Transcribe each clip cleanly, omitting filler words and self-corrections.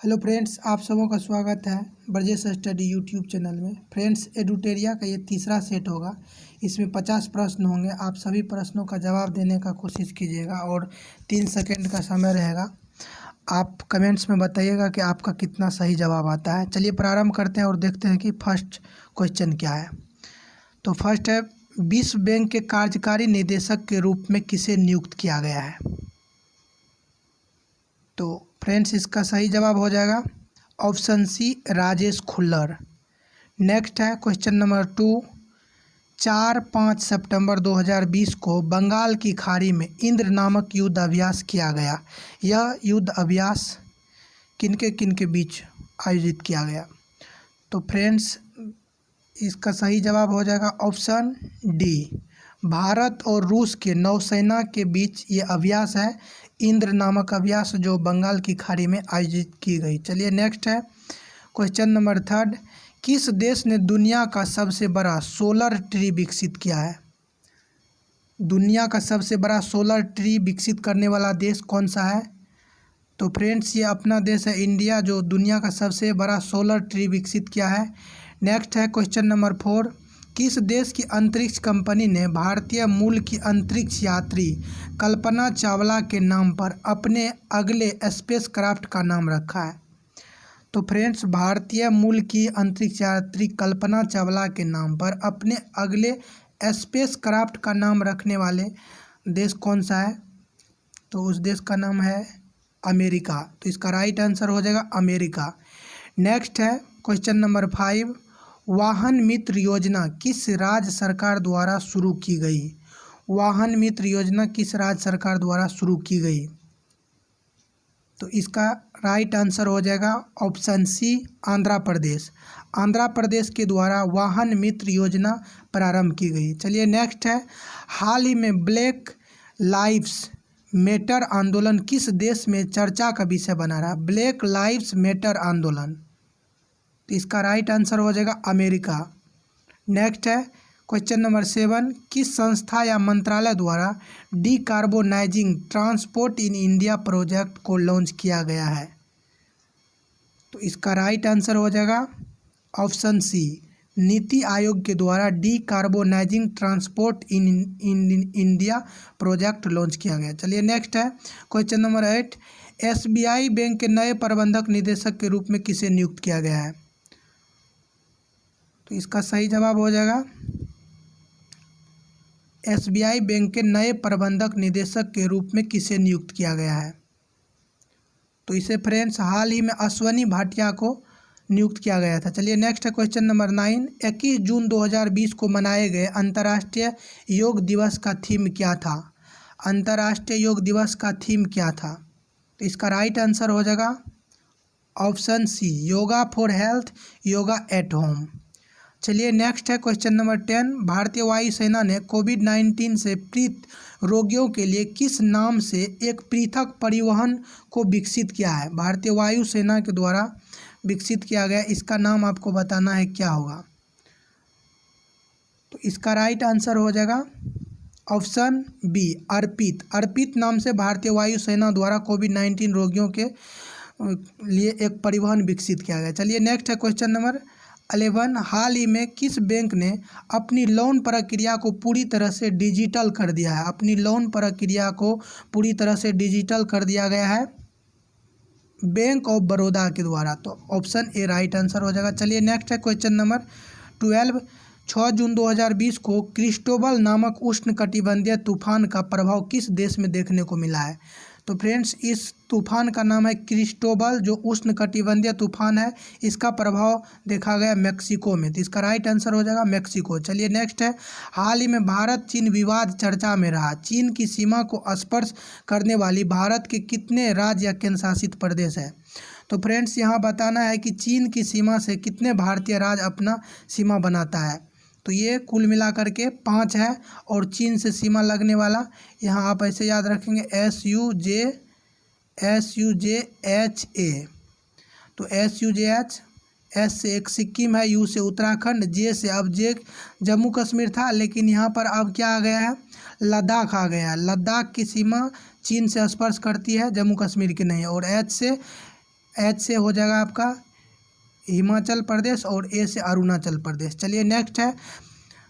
Hello friends, आप सबों का स्वागत है ब्रजेश स्टडी यूट्यूब चैनल में। फ्रेंड्स, एडुटेरिया का ये तीसरा सेट होगा। इसमें 50 प्रश्न होंगे। आप सभी प्रश्नों का जवाब देने का कोशिश कीजिएगा और 3 सेकंड का समय रहेगा। आप कमेंट्स में बताइएगा कि आपका कितना सही जवाब आता है। चलिए प्रारंभ करते हैं और देखते हैं कि फर्स्ट क्वेश्चन क्या है। तो फर्स्ट है, विश्व बैंक के कार्यकारी निदेशक के रूप में किसे नियुक्त किया गया है। तो फ्रेंड्स, इसका सही जवाब हो जाएगा option C, Rajesh Khullar. Next है क्वेश्चन नंबर 2, 4-5 सितंबर 2020 को बंगाल की खाड़ी में इंद्र नामक युद्ध अभ्यास किया गया। यह युद्ध अभ्यास किनके बीच आयोजित किया गया। तो फ्रेंड्स, इसका सही जवाब हो जाएगा ऑप्शन डी, भारत और रूस के नौसेना के बीच ये अभ्यास है, इंद्र नामक अभ्यास, जो बंगाल की खाड़ी में आयोजित की गई। चलिए नेक्स्ट है क्वेश्चन नंबर 3, किस देश ने दुनिया का सबसे बड़ा सोलर ट्री विकसित किया है। दुनिया का सबसे बड़ा सोलर ट्री विकसित करने वाला देश कौन सा है। तो फ्रेंड्स, ये अपना देश है इंडिया, जो दुनिया का सबसे बड़ा सोलर ट्री विकसित किया है। नेक्स्ट है क्वेश्चन नंबर 4, किस देश की अंतरिक्ष कंपनी ने भारतीय मूल की अंतरिक्ष यात्री कल्पना चावला के नाम पर अपने अगले स्पेसक्राफ्ट का नाम रखा है। तो फ्रेंड्स, भारतीय मूल की अंतरिक्ष यात्री कल्पना चावला के नाम पर अपने अगले स्पेसक्राफ्ट का नाम रखने वाले देश कौन सा है। तो उस देश का नाम है अमेरिका। तो इसका राइट आंसर हो जाएगा अमेरिका। नेक्स्ट है क्वेश्चन नंबर 5, वाहन मित्र योजना किस राज्य सरकार द्वारा शुरू की गई। वाहन मित्र योजना किस राज्य सरकार द्वारा शुरू की गई। तो इसका राइट आंसर हो जाएगा ऑप्शन सी, आंध्र प्रदेश। आंध्र प्रदेश के द्वारा वाहन मित्र योजना प्रारंभ की गई। चलिए नेक्स्ट है, हाल ही में ब्लैक लाइव्स मैटर आंदोलन किस देश में चर्चा का विषय बना रहा। ब्लैक लाइव्स मैटर आंदोलन, तो इसका राइट आंसर हो जाएगा अमेरिका। नेक्स्ट है क्वेश्चन नंबर 7, किस संस्था या मंत्रालय द्वारा decarbonising transport in India project को लॉन्च किया गया है। तो इसका राइट आंसर हो जाएगा ऑप्शन सी, नीति आयोग के द्वारा decarbonising transport in India project launch किया गया। चलिए नेक्स्ट है क्वेश्चन नंबर 8, एसबीआई बैंक के नए प्रबंधक निदेशक के रूप में किसे नियुक्त किया गया है। तो इसका सही जवाब हो जाएगा एसबीआई बैंक के नए प्रबंधक निदेशक के रूप में किसे नियुक्त किया गया है। तो इसे फ्रेंड्स हाल ही में अश्वनी भाटिया को नियुक्त किया गया था। चलिए नेक्स्ट है क्वेश्चन नंबर 9, 21 जून 2020 को मनाए गए अंतर्राष्ट्रीय योग दिवस का थीम क्या था। अंतर्राष्ट्रीय योग दिवस का थीम क्या था। तो इसका राइट आंसर हो जाएगा option C, yoga for health, yoga at home. चलिए नेक्स्ट है क्वेश्चन नंबर 10, भारतीय वायुसेना ने कोविड-19 से पीड़ित रोगियों के लिए किस नाम से एक पृथक परिवहन को विकसित किया है। भारतीय वायुसेना के द्वारा विकसित किया गया, इसका नाम आपको बताना है क्या होगा। तो इसका राइट आंसर हो जाएगा ऑप्शन बी, अर्पित। अर्पित नाम से भारतीय वायुसेना द्वारा कोविड-19 रोगियों के लिए एक परिवहन विकसित किया गया। चलिए नेक्स्ट है क्वेश्चन नंबर 11, हाल ही में किस बैंक ने अपनी लोन प्रक्रिया को पूरी तरह से डिजिटल कर दिया है। अपनी लोन प्रक्रिया को पूरी तरह से डिजिटल कर दिया गया है बैंक ऑफ बड़ौदा के द्वारा। तो ऑप्शन ए राइट आंसर हो जाएगा। चलिए नेक्स्ट है क्वेश्चन नंबर 12, 6 जून 2020 को क्रिस्टोबल नामक उष्णकटिबंधीय तूफान का प्रभाव किस देश में देखने को मिला है। तो फ्रेंड्स, इस तूफान का नाम है क्रिस्टोबल, जो उष्णकटिबंधीय तूफान है। इसका प्रभाव देखा गया मेक्सिको में। तो इसका राइट आंसर हो जाएगा मेक्सिको। चलिए नेक्स्ट है, हाल ही में भारत चीन विवाद चर्चा में रहा। चीन की सीमा को स्पर्श करने वाली भारत के कितने राज्य या केंद्र शासित प्रदेश है। तो फ्रेंड्स, यहाँ बताना है कि चीन की सीमा से कितने भारतीय राज्य अपना सीमा बनाता है। तो ये कुल मिलाकर के 5 है, और चीन से सीमा लगने वाला यहाँ आप ऐसे याद रखेंगे SUJHA। तो SUJH, एस से एक सिक्किम है, यू से उत्तराखंड, जे से अब जे जम्मू कश्मीर था, लेकिन यहाँ पर अब क्या आ गया है, लद्दाख आ गया है। लद्दाख की सीमा चीन से स्पर्श करती है, जम्मू कश्मीर की नहीं। और एच से एच से हो जाएगा आपका हिमाचल प्रदेश और ए से अरुणाचल प्रदेश। चलिए नेक्स्ट है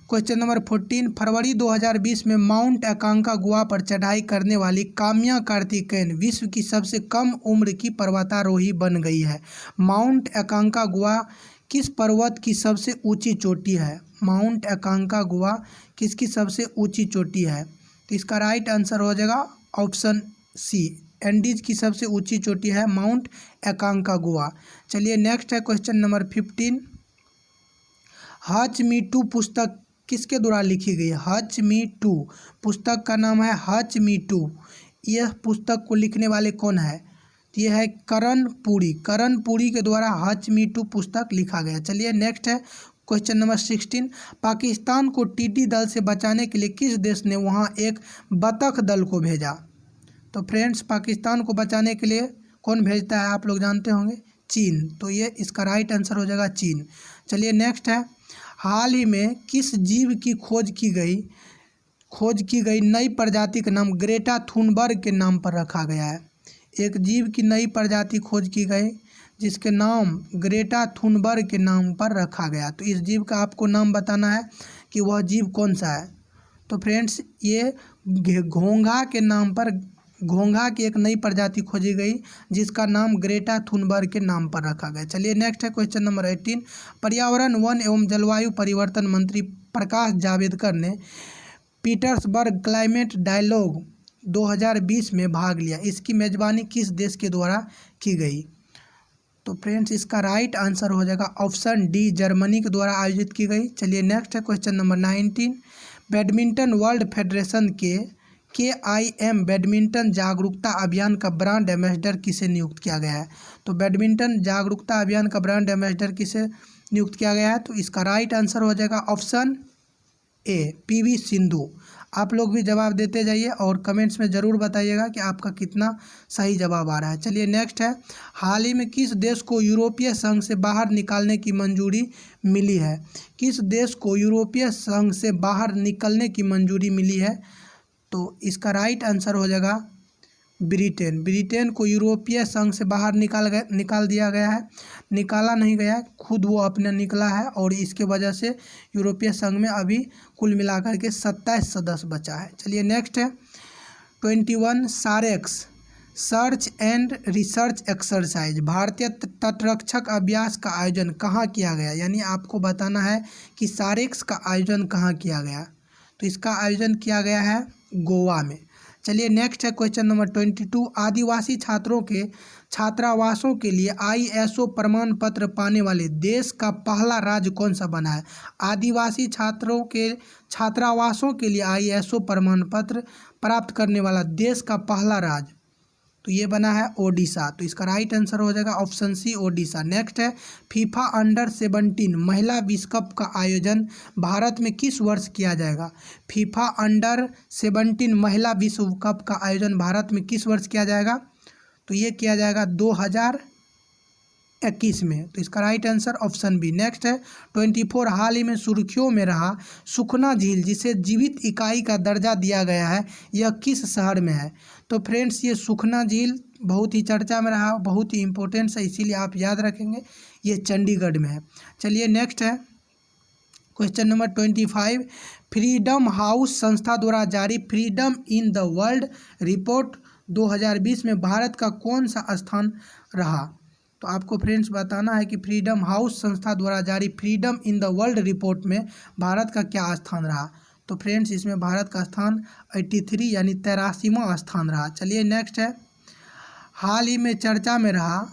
क्वेश्चन नंबर 14। फरवरी 2020 में माउंट अकांकागुआ पर चढ़ाई करने वाली काम्या कार्तिकेयन विश्व की सबसे कम उम्र की पर्वतारोही बन गई है। माउंट अकांकागुआ किस पर्वत की सबसे ऊंची चोटी है? माउंट अकांकागुआ किसकी सबसे ऊंची चोटी है? तो इसका राइट आंसर हो जाएगा ऑप्शन सी, एंडीज की सबसे ऊंची चोटी है माउंट अकांकागुआ। चलिए नेक्स्ट है क्वेश्चन नंबर 15। हच मी टू पुस्तक किसके द्वारा लिखी गई है? हच मी टू पुस्तक का नाम है हच मी टू। यह पुस्तक को लिखने वाले कौन है? तो यह है करण पुरी। करण पुरी के द्वारा हच मी टू पुस्तक लिखा गया। चलिए नेक्स्ट है क्वेश्चन नंबर 16। पाकिस्तान को टिड्डी दल से बचाने के लिए किस देश ने वहां एक बतख दल को भेजा? तो फ्रेंड्स पाकिस्तान को बचाने के लिए कौन भेजता है आप लोग जानते होंगे? चीन। तो ये इसका राइट आंसर हो जाएगा चीन। चलिए नेक्स्ट है हाल ही में किस जीव की खोज की गई नई प्रजाति का नाम ग्रेटा थुनबर्ग के नाम पर रखा गया है। एक जीव की नई प्रजाति खोज की गई जिसके नाम ग्रेटा थुनबर्ग के नाम पर रखा गया। तो इस जीव का आपको नाम बताना है कि वह जीव कौन सा है। तो फ्रेंड्स ये घोंघा के नाम पर घोंघा की एक नई प्रजाति खोजी गई जिसका नाम ग्रेटा थुनबर्ग के नाम पर रखा गया। चलिए नेक्स्ट है क्वेश्चन नंबर 18। पर्यावरण वन एवं जलवायु परिवर्तन मंत्री प्रकाश जावड़ेकर ने पीटर्सबर्ग क्लाइमेट डायलॉग 2020 में भाग लिया। इसकी मेजबानी किस देश के द्वारा की गई? तो फ्रेंड्स इसका राइट आंसर हो जाएगा ऑप्शन डी, जर्मनी के द्वारा आयोजित की गई। चलिए नेक्स्ट है question number 19। Badminton world federation के KIM बैडमिंटन जागरूकता अभियान का ब्रांड एम्बेसडर किसे नियुक्त किया गया है? तो बैडमिंटन जागरूकता अभियान का ब्रांड एम्बेसडर किसे नियुक्त किया गया है? तो इसका राइट आंसर हो जाएगा ऑप्शन ए, PV सिंधु। आप लोग भी जवाब देते जाइए और कमेंट्स में ज़रूर बताइएगा कि आपका कितना सही जवाब आ रहा है। चलिए नेक्स्ट है हाल ही में किस देश को यूरोपीय संघ से बाहर निकालने की मंजूरी मिली है? किस देश को यूरोपीय संघ से बाहर निकलने की मंजूरी मिली है? तो इसका राइट आंसर हो जाएगा ब्रिटेन। ब्रिटेन को यूरोपीय संघ से बाहर निकाल दिया गया है। निकाला नहीं गया है, खुद वो अपने निकला है और इसके वजह से यूरोपीय संघ में अभी कुल मिलाकर के 27 सदस्य बचा है। चलिए नेक्स्ट है 21। SAREX search and research exercise भारतीय तटरक्षक अभ्यास का आयोजन कहाँ किया गया? यानी आपको बताना है कि सारेक्स का आयोजन कहाँ किया गया। तो इसका आयोजन किया गया है गोवा में। चलिए नेक्स्ट है क्वेश्चन नंबर 22। आदिवासी छात्रों के छात्रावासों के लिए ISO प्रमाण पत्र पाने वाले देश का पहला राज्य कौन सा बना है? आदिवासी छात्रों के छात्रावासों के लिए ISO प्रमाण पत्र प्राप्त करने वाला देश का पहला राज्य तो ये बना है ओडिशा। तो इसका राइट आंसर हो जाएगा ऑप्शन सी, ओडिशा। नेक्स्ट है फीफा अंडर-17 महिला विश्व कप का आयोजन भारत में किस वर्ष किया जाएगा? फीफा अंडर-17 महिला विश्व कप का आयोजन भारत में किस वर्ष किया जाएगा? तो ये किया जाएगा 2021 में। तो इसका right answer option B. Next है 24। हाल ही में सुर्खियों में रहा सुखना झील जिसे जीवित इकाई का दर्जा दिया गया है, यह किस शहर में है? तो फ्रेंड्स ये सुखना झील बहुत ही चर्चा में रहा, बहुत ही इंपॉर्टेंट है, इसीलिए आप याद रखेंगे ये चंडीगढ़ में है। चलिए नेक्स्ट है क्वेश्चन नंबर 25। फ्रीडम हाउस संस्था द्वारा जारी freedom in the world report 2020 में भारत का कौन सा स्थान रहा? तो आपको फ्रेंड्स बताना है कि फ्रीडम हाउस संस्था द्वारा जारी freedom in the world report में भारत का क्या स्थान रहा? तो फ्रेंड्स इसमें भारत का स्थान 83 यानी 83वां स्थान रहा। चलिए नेक्स्ट है हाल ही में चर्चा में रहा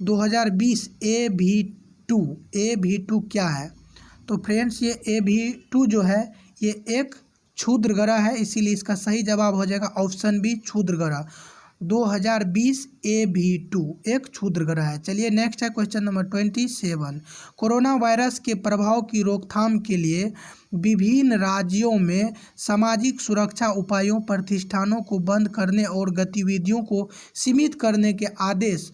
2020 AV2 क्या है? तो फ्रेंड्स ये AV2 जो है ये एक क्षुद्र ग्रह है, इसीलिए इसका सही जवाब हो जाएगा ऑप्शन बी, क्षुद्र ग्रह। 2020 AV2 एक क्षुद्र ग्रह है। चलिए नेक्स्ट है क्वेश्चन नंबर 27। कोरोना वायरस के प्रभाव की रोकथाम के लिए विभिन्न राज्यों में सामाजिक सुरक्षा उपायों, प्रतिष्ठानों को बंद करने और गतिविधियों को सीमित करने के आदेश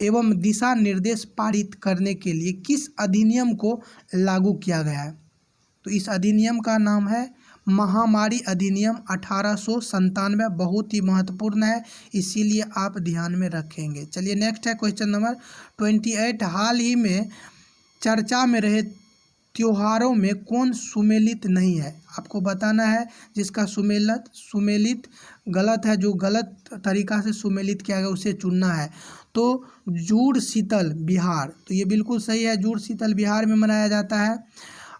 एवं दिशा निर्देश पारित करने के लिए किस अधिनियम को लागू किया गया है? तो इस अधिनियम का नाम है महामारी अधिनियम 1897 बहुत ही महत्वपूर्ण है, इसीलिए आप ध्यान में रखेंगे। चलिए नेक्स्ट है क्वेश्चन नंबर 28। हाल ही में चर्चा में रहे त्योहारों में कौन सुमेलित नहीं है? आपको बताना है जिसका सुमेलित गलत है, जो गलत तरीका से सुमेलित किया गया उसे चुनना है। तो जुड़ शीतल बिहार, तो ये बिल्कुल सही है, जुड़ शीतल बिहार में मनाया जाता है।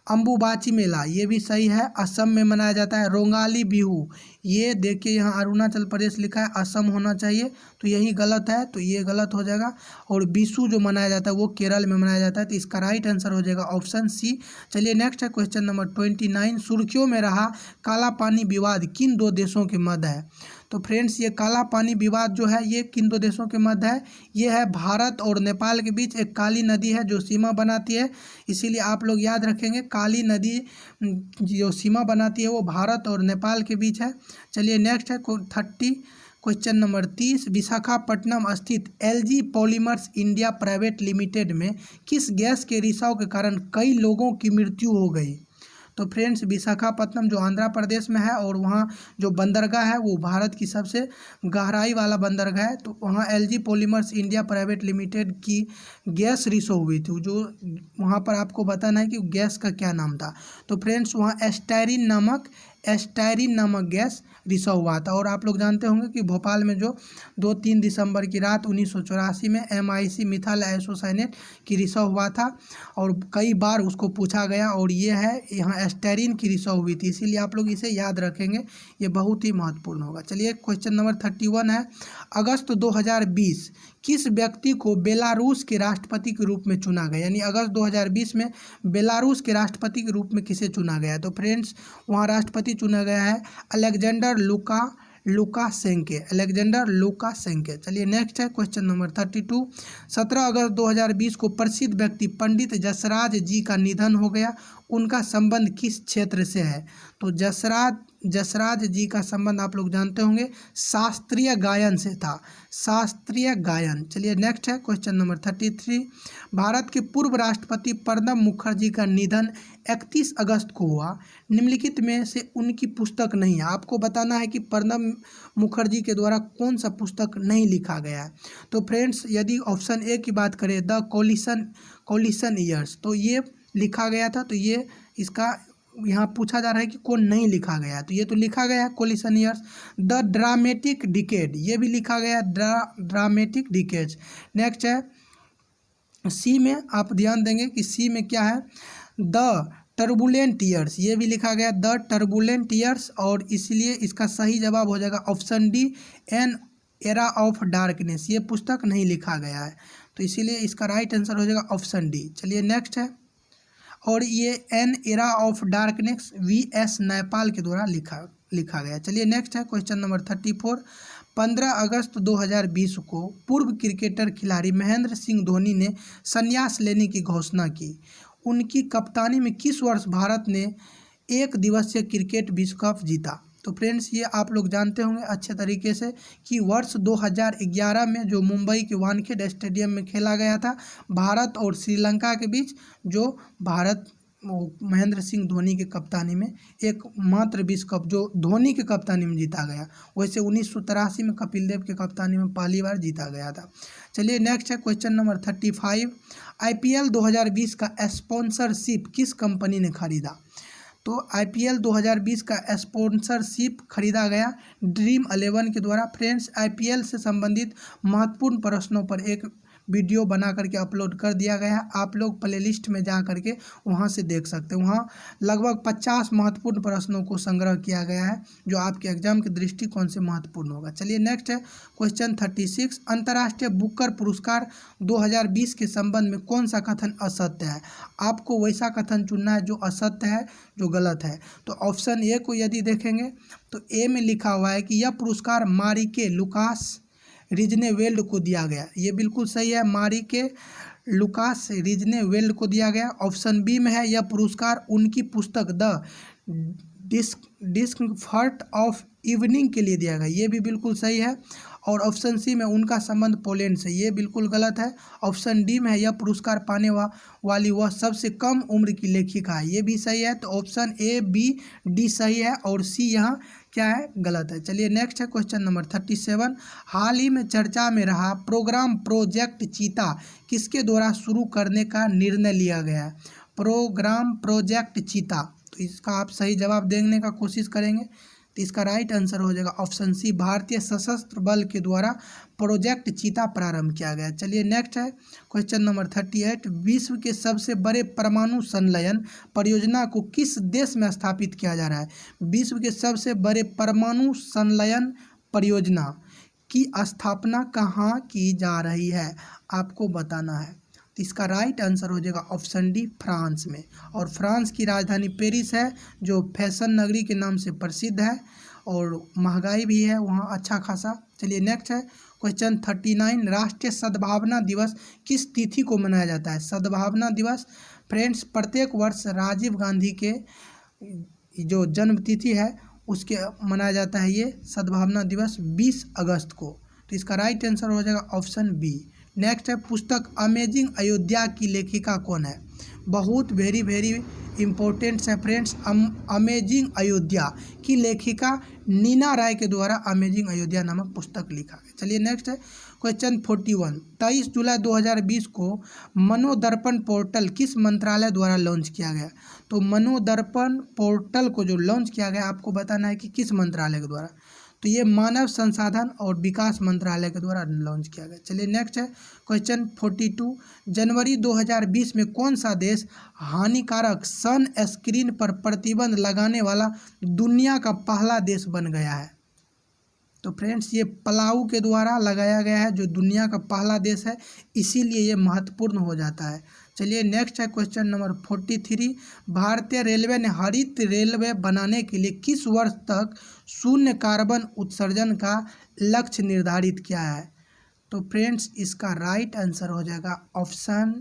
अम्बुबाची मेला, ये भी सही है, असम में मनाया जाता है। रोंगाली बिहू, ये देखिए यहाँ अरुणाचल प्रदेश लिखा है, असम होना चाहिए, तो यही गलत है, तो ये गलत हो जाएगा। और बिशु जो मनाया जाता है वो केरल में मनाया जाता है, तो इसका राइट आंसर हो जाएगा ऑप्शन सी। चलिए नेक्स्ट है क्वेश्चन नंबर 29। सुर्खियों में रहा काला पानी विवाद किन दो देशों के मध्य है? तो फ्रेंड्स ये काला पानी विवाद जो है ये किन दो देशों के मध्य है? ये है भारत और नेपाल के बीच एक काली नदी है जो सीमा बनाती है, इसीलिए आप लोग याद रखेंगे काली नदी जो सीमा बनाती है वो भारत और नेपाल के बीच है। चलिए नेक्स्ट है 30 क्वेश्चन नंबर 30। विशाखापट्टनम स्थित LG polymers India private limited में किस गैस के रिसाव के कारण कई लोगों की मृत्यु हो गई? तो फ्रेंड्स विशाखापट्टनम जो आंध्र प्रदेश में है और वहाँ जो बंदरगाह है वो भारत की सबसे गहराई वाला बंदरगाह है, तो वहाँ LG polymers India private limited की गैस रिसो हुई थी, जो वहाँ पर आपको बताना है कि गैस का क्या नाम था। तो फ्रेंड्स वहाँ एस्टायरिन नामक गैस रिसा हुआ था। और आप लोग जानते होंगे कि भोपाल में जो 2-3 दिसंबर की रात 1984 में MIC मिथाइल आइसोसाइनेट की रिसा हुआ था और कई बार उसको पूछा गया, और ये है यहाँ एस्टायरिन की रिसा हुई थी, इसीलिए आप लोग इसे याद रखेंगे, ये बहुत ही महत्वपूर्ण होगा। चलिए क्वेश्चन नंबर 31 है। अगस्त 2020 किस व्यक्ति को बेलारूस के राष्ट्रपति के रूप में चुना गया? यानी अगस्त 2020 में बेलारूस के राष्ट्रपति के रूप में किसे चुना गया? तो फ्रेंड्स वहाँ राष्ट्रपति चुना गया है अलेक्जेंडर लुकाशेंको। चलिए नेक्स्ट है क्वेश्चन नंबर 32। 17 अगस्त 2020 को प्रसिद्ध व्यक्ति पंडित जसराज जी का निधन हो गया, उनका संबंध किस क्षेत्र से है? तो जसराज जी का संबंध आप लोग जानते होंगे शास्त्रीय गायन से था, शास्त्रीय गायन। चलिए नेक्स्ट है क्वेश्चन नंबर 33। भारत के पूर्व राष्ट्रपति प्रणब मुखर्जी का निधन 31 अगस्त को हुआ, निम्नलिखित में से उनकी पुस्तक नहीं है। आपको बताना है कि प्रणब मुखर्जी के द्वारा कौन सा पुस्तक नहीं लिखा गया है। तो फ्रेंड्स यदि ऑप्शन ए की बात करें द कोलिशन ईयर्स, तो ये लिखा गया था, तो ये इसका यहाँ पूछा जा रहा है कि कौन नहीं लिखा गया है, तो ये तो लिखा गया है coalition years. The dramatic decade, ये भी लिखा गया ड्रामेटिक डिकेड्स। नेक्स्ट है सी में, आप ध्यान देंगे कि सी में क्या है, द टर्बुलेंट ईयर्स, ये भी लिखा गया द टर्बुलेंट ईयर्स, और इसलिए इसका सही जवाब हो जाएगा option D an era of darkness, ये पुस्तक नहीं लिखा गया है, तो इसीलिए इसका राइट आंसर हो जाएगा ऑप्शन डी। चलिए नेक्स्ट है, और ये an era of darkness VS Nepal के द्वारा लिखा गया। चलिए नेक्स्ट है क्वेश्चन नंबर 34। 15 अगस्त 2020 को पूर्व क्रिकेटर खिलाड़ी महेंद्र सिंह धोनी ने संन्यास लेने की घोषणा की, उनकी कप्तानी में किस वर्ष भारत ने एक दिवसीय क्रिकेट विश्व कप जीता? तो फ्रेंड्स ये आप लोग जानते होंगे अच्छे तरीके से कि वर्ष 2011 में जो मुंबई के वानखेड़े स्टेडियम में खेला गया था भारत और श्रीलंका के बीच, जो भारत महेंद्र सिंह धोनी के कप्तानी में एकमात्र विश्व कप जो धोनी के कप्तानी में जीता गया, वैसे 1983 में कपिल देव के कप्तानी में पहली बार जीता गया था। चलिए नेक्स्ट है क्वेश्चन नंबर 35। IPL 2020 का स्पॉन्सरशिप किस कंपनी ने खरीदा? तो IPL 2020 का स्पॉन्सरशिप खरीदा गया ड्रीम 11 के द्वारा। फ्रेंड्स IPL से संबंधित महत्वपूर्ण प्रश्नों पर एक वीडियो बना करके अपलोड कर दिया गया है, आप लोग प्लेलिस्ट में जा करके वहां से देख सकते हैं। वहां लगभग 50 महत्वपूर्ण प्रश्नों को संग्रह किया गया है जो आपके एग्जाम के दृष्टिकोण से महत्वपूर्ण होगा। चलिए नेक्स्ट है क्वेश्चन 36। अंतर्राष्ट्रीय बुकर पुरस्कार 2020 के संबंध में कौन सा कथन असत्य है? आपको वैसा कथन चुनना है जो असत्य है, जो गलत है। तो ऑप्शन ए को यदि देखेंगे तो ए में लिखा हुआ है कि यह पुरस्कार मारिके लुकास रिजनेवेल्ड को दिया गया, ये बिल्कुल सही है, मारिके लुकास रिजनेवेल्ड को दिया गया। ऑप्शन बी में है यह पुरस्कार उनकी पुस्तक द डिस्कम्फर्ट ऑफ इवनिंग के लिए दिया गया, ये भी बिल्कुल सही है। और ऑप्शन सी में उनका संबंध पोलैंड से, ये बिल्कुल गलत है। ऑप्शन डी में है यह पुरस्कार पाने वाली वह सबसे कम उम्र की लेखिका है, ये भी सही है। तो ऑप्शन ए बी डी सही है और सी यहाँ क्या है, गलत है। चलिए नेक्स्ट है क्वेश्चन नंबर 37। हाल ही में चर्चा में रहा प्रोग्राम प्रोजेक्ट चीता किसके द्वारा शुरू करने का निर्णय लिया गया है? प्रोग्राम प्रोजेक्ट चीता, तो इसका आप सही जवाब देने का कोशिश करेंगे तो इसका राइट आंसर हो जाएगा ऑप्शन सी, भारतीय सशस्त्र बल के द्वारा प्रोजेक्ट चीता प्रारंभ किया गया। चलिए नेक्स्ट है क्वेश्चन नंबर 38। विश्व के सबसे बड़े परमाणु संलयन परियोजना को किस देश में स्थापित किया जा रहा है? विश्व के सबसे बड़े परमाणु संलयन परियोजना की स्थापना कहाँ की जा रही है, आपको बताना है। तो इसका राइट आंसर हो जाएगा ऑप्शन डी, फ्रांस में। और फ्रांस की राजधानी पेरिस है, जो फैशन नगरी के नाम से प्रसिद्ध है और महंगाई भी है वहाँ अच्छा खासा। चलिए नेक्स्ट है क्वेश्चन 39। राष्ट्रीय सद्भावना दिवस किस तिथि को मनाया जाता है? सद्भावना दिवस फ्रेंड्स प्रत्येक वर्ष राजीव गांधी के जो जन्म तिथि है उसके मनाया जाता है ये सद्भावना दिवस 20 अगस्त को। तो इसका राइट आंसर हो जाएगा ऑप्शन बी। नेक्स्ट है पुस्तक अमेजिंग अयोध्या की लेखिका कौन है? बहुत वेरी इम्पोर्टेंट है फ्रेंड्स। अमेजिंग अयोध्या की लेखिका नीना राय के द्वारा अमेजिंग अयोध्या नामक पुस्तक लिखा है। चलिए नेक्स्ट है क्वेश्चन 41। 23 जुलाई 2020 को मनोदर्पण पोर्टल किस मंत्रालय द्वारा लॉन्च किया गया? तो मनोदर्पण पोर्टल को जो लॉन्च किया गया आपको बताना है कि किस मंत्रालय के द्वारा। तो ये मानव संसाधन और विकास मंत्रालय के द्वारा लॉन्च किया गया। चलिए नेक्स्ट है क्वेश्चन 42। जनवरी 2020 में कौन सा देश हानिकारक सन स्क्रीन पर प्रतिबंध लगाने वाला दुनिया का पहला देश बन गया है? तो फ्रेंड्स ये पलाऊ के द्वारा लगाया गया है, जो दुनिया का पहला देश है, इसीलिए ये महत्वपूर्ण हो जाता है। चलिए नेक्स्ट है क्वेश्चन नंबर 43। भारतीय रेलवे ने हरित रेलवे बनाने के लिए किस वर्ष तक शून्य कार्बन उत्सर्जन का लक्ष्य निर्धारित किया है? तो फ्रेंड्स इसका राइट आंसर हो जाएगा ऑप्शन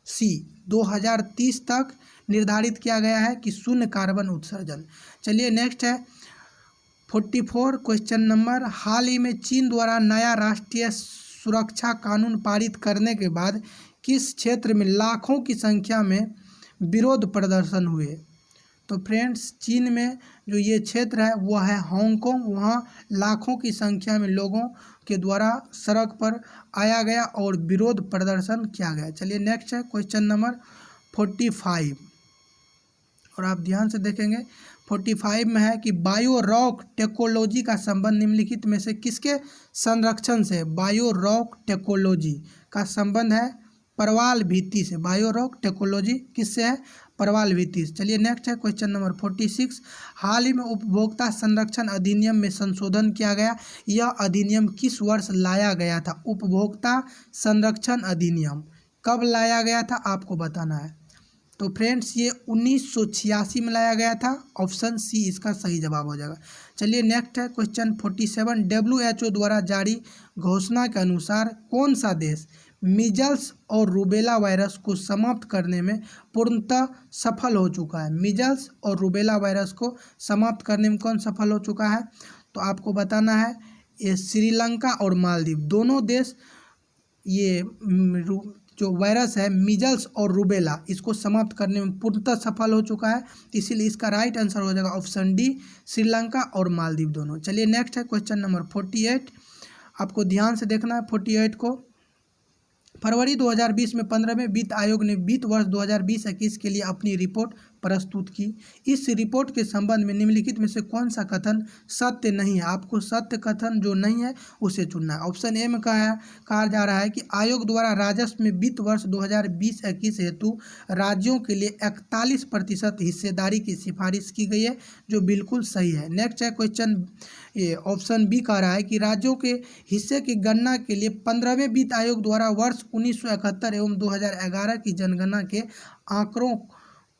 सी, 2030 तक निर्धारित किया गया है कि शून्य कार्बन उत्सर्जन। चलिए नेक्स्ट है 44 क्वेश्चन नंबर। हाल ही में चीन द्वारा नया राष्ट्रीय सुरक्षा कानून पारित करने के बाद किस क्षेत्र में लाखों की संख्या में विरोध प्रदर्शन हुए? तो फ्रेंड्स चीन में जो ये क्षेत्र है वह है हांगकांग, वहाँ लाखों की संख्या में लोगों के द्वारा सड़क पर आया गया और विरोध प्रदर्शन किया गया। चलिए नेक्स्ट है क्वेश्चन नंबर 45 और आप ध्यान से देखेंगे 45 में है कि बायो रॉक टेक्नोलॉजी का संबंध निम्नलिखित में से किसके संरक्षण से? बायो रॉक टेक्नोलॉजी का संबंध है परवाल भित्ति से। बायो रॉक टेक्नोलॉजी किससे है? परवाल भित्ति से। चलिए नेक्स्ट है क्वेश्चन नंबर 46। हाल ही में उपभोक्ता संरक्षण अधिनियम में संशोधन किया गया, यह अधिनियम किस वर्ष लाया गया था? उपभोक्ता संरक्षण अधिनियम कब लाया गया था आपको बताना है। तो फ्रेंड्स ये 1986 में लाया गया था, ऑप्शन सी इसका सही जवाब हो जाएगा। चलिए नेक्स्ट है क्वेश्चन 47। WHO द्वारा जारी घोषणा के अनुसार कौन सा देश मीजल्स और रूबेला वायरस को समाप्त करने में पूर्णतः सफल हो चुका है? मीजल्स और रूबेला वायरस को समाप्त करने में कौन सफल हो चुका है? तो आपको बताना है ये श्रीलंका और मालदीव दोनों देश ये जो वायरस है मीजल्स और रूबेला इसको समाप्त करने में पूर्णतः सफल हो चुका है, इसीलिए इसका राइट आंसर हो जाएगा ऑप्शन डी, श्रीलंका और मालदीव दोनों। चलिए नेक्स्ट है क्वेश्चन नंबर 48। आपको ध्यान से देखना है 48 को। फरवरी 2020 में 15वें वित्त आयोग ने वित्त वर्ष 2020-21 के लिए अपनी रिपोर्ट प्रस्तुत की। इस रिपोर्ट के संबंध में निम्नलिखित में से कौन सा कथन सत्य नहीं है? आपको सत्य कथन जो नहीं है उसे चुनना है। ऑप्शन ए में कहा जा रहा है कि आयोग द्वारा राजस्व में वित्त वर्ष 2020-21 हेतु राज्यों के लिए 41% हिस्सेदारी की सिफारिश की गई है, जो बिल्कुल सही है। नेक्स्ट है क्वेश्चन ये ऑप्शन बी कह रहा है कि राज्यों के हिस्से की गणना के लिए 15वें वित्त आयोग द्वारा वर्ष 1971 एवं 2011 की जनगणना के आंकड़ों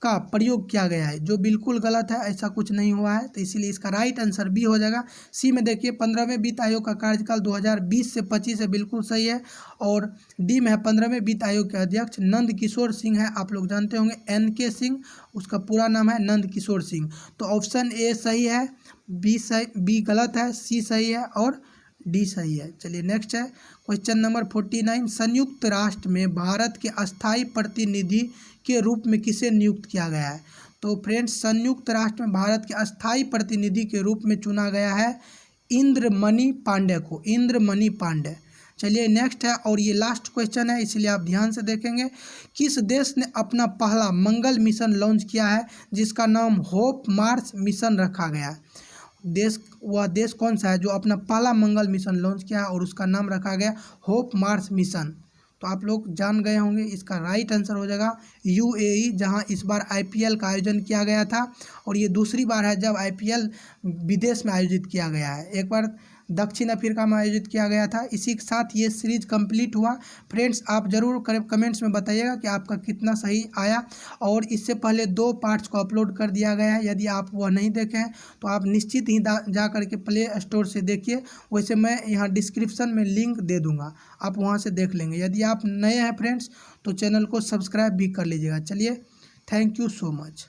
का प्रयोग किया गया है, जो बिल्कुल गलत है, ऐसा कुछ नहीं हुआ है। तो इसीलिए इसका राइट आंसर बी हो जाएगा। सी में देखिए 15वें वित्त आयोग का कार्यकाल 2020 से 25 है, बिल्कुल सही है। और डी में है 15वें वित्त आयोग के अध्यक्ष नंद किशोर सिंह है, आप लोग जानते होंगे NK सिंह, उसका पूरा नाम है नंद किशोर सिंह। तो ऑप्शन ए सही है, बी गलत है, सी सही है और डी सही है। चलिए नेक्स्ट है क्वेश्चन नंबर 49, संयुक्त राष्ट्र में भारत के अस्थायी प्रतिनिधि के रूप में किसे नियुक्त किया गया है? तो फ्रेंड्स संयुक्त राष्ट्र में भारत के अस्थायी प्रतिनिधि के रूप में चुना गया है इंद्रमणि पांडे को, इंद्रमणि पांडे। चलिए नेक्स्ट है और ये लास्ट क्वेश्चन है, इसलिए आप ध्यान से देखेंगे। किस देश ने अपना पहला मंगल मिशन लॉन्च किया है जिसका नाम होप मार्स मिशन रखा गया है? वह देश कौन सा है जो अपना पहला मंगल मिशन लॉन्च किया है और उसका नाम रखा गया होप मार्स मिशन? तो आप लोग जान गए होंगे, इसका राइट आंसर हो जाएगा यूएई, जहां इस बार आईपीएल का आयोजन किया गया था और ये दूसरी बार है जब आईपीएल विदेश में आयोजित किया गया है। एक बार दक्षिण अफ्रीका में आयोजित किया गया था। इसी के साथ ये सीरीज कंप्लीट हुआ। फ्रेंड्स आप ज़रूर कमेंट्स में बताइएगा कि आपका कितना सही आया, और इससे पहले 2 पार्ट्स को अपलोड कर दिया गया है। यदि आप वह नहीं देखे हैं तो आप निश्चित ही जा करके प्ले स्टोर से देखिए, वैसे मैं यहाँ डिस्क्रिप्शन में लिंक दे दूँगा, आप वहाँ से देख लेंगे। यदि आप नए हैं फ्रेंड्स तो चैनल को सब्सक्राइब भी कर लीजिएगा। चलिए थैंक यू सो मच।